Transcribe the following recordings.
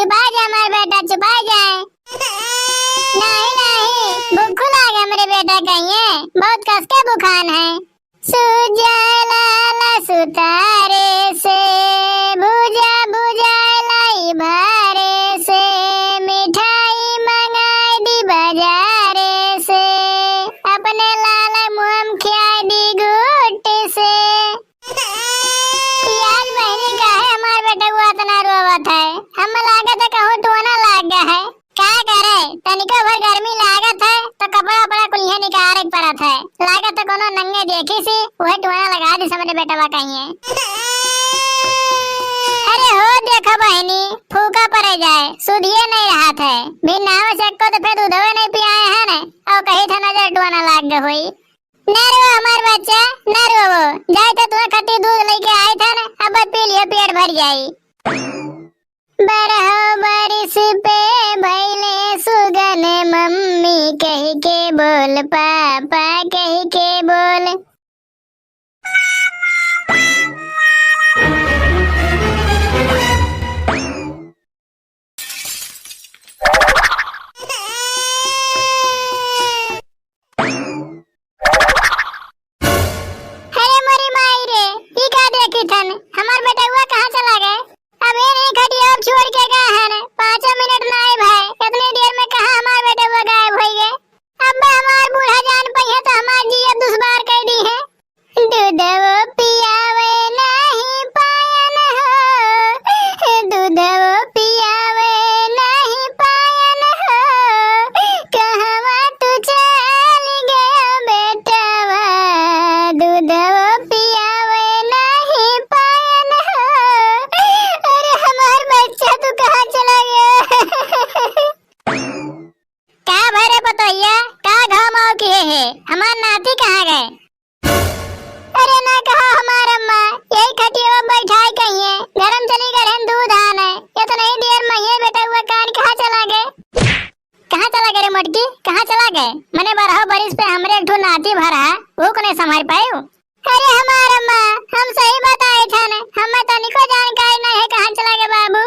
छुपा जा हमार बेटा, छुपा जाए। नहीं नहीं, भूख लागे मेरे बेटा कहिए, बहुत कस के बुखान है। सुजला सुतारे से भुजा भुजा लाई भारे से, मिठाई मंगाई दी बाजारे से, अपने लाला मुहम खियाई दी गुट्टी से। याद बहनी का है हमार बेटा को इतना रोवत है, हम लागत है कहूँ टोना लाग गया है। क्या करे, तनिको भर गर्मी लागत है तो कपड़ा अपना कुल्हे निकाल पड़त है, लागत है कोनो नंगे देखी सी वही टोना लगा दी समझ बेटा वा कहिए। अरे हो देखो बहनी, फूका पड़े जाए सुधिए नहीं रहा थे, बिना आवश्यक को तो फिर दूधवे नहीं पियाए है न, और कही था नजर टोना लाग गई हुई। न रो हमार बच्चा, न रो, जाए तो तुम्हें खट्टी दूध लेके आए थे न, अब पी लियो पेट भर जाई। बरहो बारिश पे भैले सुगन, मम्मी कह के बोल, पापा कह के बोल। अरे मोरी माई रे, ये क्या देखी थन, हमार बेटा हुआ कहाँ चला गए? अब ये नहीं खटी और छोड़ के गए हैं, 5 मिनट ना आए भाई, इतनी देर में कहाँ हमारे बेटे वो गायब हो गए। अब हमार बूढ़ा जान पई है तो हमार जी अब दुश्वार कह दी है। दूध वो पियावे नहीं पायन हो, दूध वो पियावे नहीं पायन हो, कहवा तू चल गया बेटावा, दूध वो पियावे नहीं पायन हो। अरे हमार बच्चा तू कहाँ चला गया? क्या भरे पतोहिया, क्या घाव माव किए है, हमार नाती कहाँ गए? अरे ना कहा हमार अम्मा, यही खटिया में बैठाई कहिए, गरम चली गए दूध आने, ये तो नहीं देर में ये बेटा हुआ कान कहाँ चला गए? कहाँ चला गए रे मोटकी, कहाँ चला गए? मैंने 12 बरिस पे हमरे एक ठो नाती भरा, वो को नहीं संभाल पायो। अरे हमार अम्मा, हम सही बताए थे न, हमें तनिको जानकारी नहीं है कहाँ चला गए बाबू।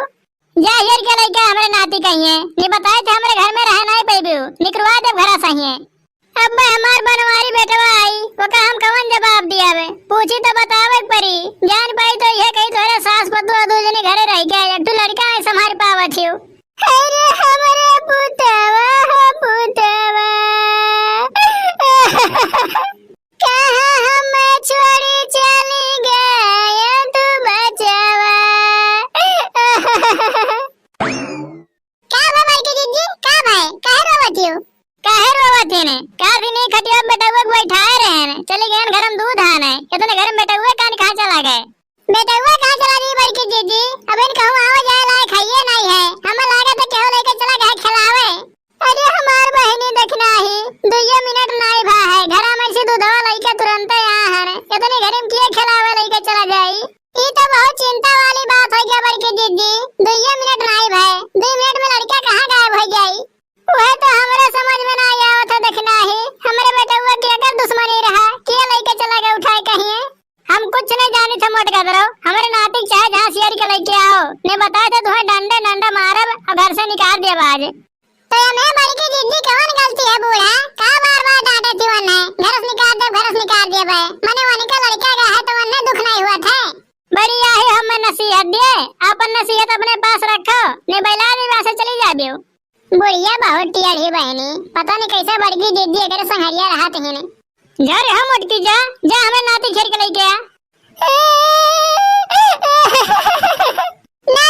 जा हियर के लइका हमरे नाती कहिए, ये बताए थे हमरे घर में रह नहीं पैबू, निकलवा दे घरा सहिए। अब मैं हमार बनवारी बेटवा आई, वो का हम कवन जवाब दियावे, पूछी तो बतावे परी, जान पाई तो ये कही तोरे सास पतु दो जने घरे रह गए, एक तू लड़का है संभाल पावत हियो। अरे हमरे पुतवा हो पुतवा, कहाँ हमें छोड़ी चली गया तू बचावा। क्या भाई की जीजी, क्या भाई, काहे रोवत हियो? काहे रोवत है ने, का भी नहीं खटिया बेटा हुआ बैठाए रहे ने, चले गए घर में दूध आने, इतने घर में बेटा हुआ कान कहाँ चला गए? बेटा हुआ कहाँ चला गई बड़ी की जीजी? अब इन कहूँ आओ जाए लाए खाइए नहीं है, हमें लागा तो केहू लेके चला गए खिलावे। अरे हमार बहनी देखना ही 2 मिनट नहीं भा है, घरा में से दूधवा लेके तुरंत यहाँ है, इतने घर में किए खिलावे लेके चला जाई। ये तो बहुत चिंता वाली बात हो गया बड़ी की जीजी, 2 मिनट नहीं भाई, 2 मिनट में लड़का कहाँ गायब हो जाई? वह तो हमारे समझ में ना आया था देखना ही, हमारे बेटा हुआ कि अगर दुश्मनी रहा क्या लेके चला गया उठाए कहिए? हम कुछ नहीं जानी थे मोट का दरो, हमारे नाती चाहे जहाँ शेर के लेके आओ, ने बताया था तुम्हें डंडे डंडा मारब और घर से निकाल दिया बाज। तो मैं बड़ी की जिद्दी कौन गलती है बूढ़ा, का बार बार डांटे थी वन्ने, घर से निकाल दिया भाई, मने वाने का लड़का गया है तो वन्ने दुख नहीं हुआ था। बड़ी आई हमें नसीहत दिए, अपन नसीहत अपने पास रखो, ने बैला भी वैसे चली जाबियो। बुढ़िया बहुत टियाड़ी बहनी, पता नहीं कैसे बड़की दीदी अगर संहरिया रहा तही ने। जा रे हम उठती जा, जा हमें नाती घेर के लेके आ। ना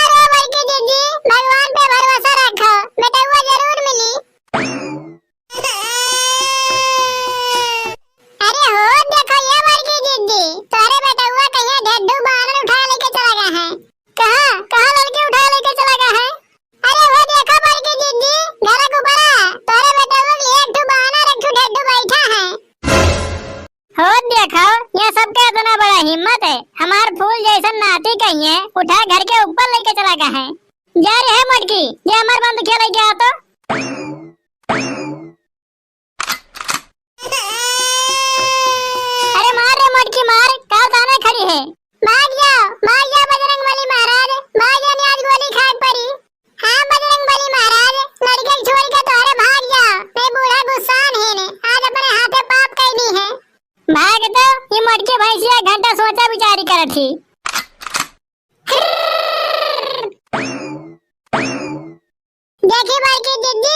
रो बड़की दीदी, भगवान पे भरोसा रखो, बेटा हुआ जरूर मिली। अरे हो देखो ये बड़की दीदी, तुम्हारे बेटा हुआ कहीं ढेड्डू बानर उठा लेके चला गया है। कहाँ लड़के उठा लेके चला गया है? अरे वो देखो बड़की दीदी, घर के ऊपर तुम्हारे बेटा हुआ एक ठू बानर एक ठू ढेड्डू बैठा है। हो देखो ये सबका इतना बड़ा हिम्मत है, हमार फूल जैसा नाती कहिए उठा घर के ऊपर लेके चला गया है। जा रे है मटकी, ये हमार बंद खेल लेके आ तो। अरे मार रे मटकी मार, का ताने खड़ी है? भाग जाओ बजरंग बली महाराज, भाग जाने आज गोली खाक पड़ी। एक घंटा सोचा विचारी करत थी। देखी भाई की दीदी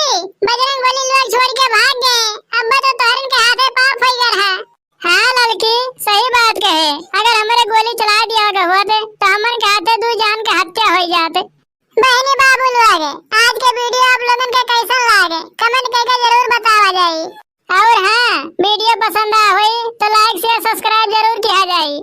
बजरंग बली लोग छोड़ के भाग गए। अब तो तोहरन के हाथे पाप हो गया है। हाँ लड़की सही बात कहे। अगर हमारे गोली चला दिया होते तो हमन के हाथे दो जान के हत्या हो जाते। बहनी बाबू लोग आज के वीडियो आप लोगन के कैसा लागे कमेंट करके जरूर बतावा जाई। और हाँ वीडियो पसंद आ हुई तो लाइक शेयर सब्सक्राइब जरूर किया जाई।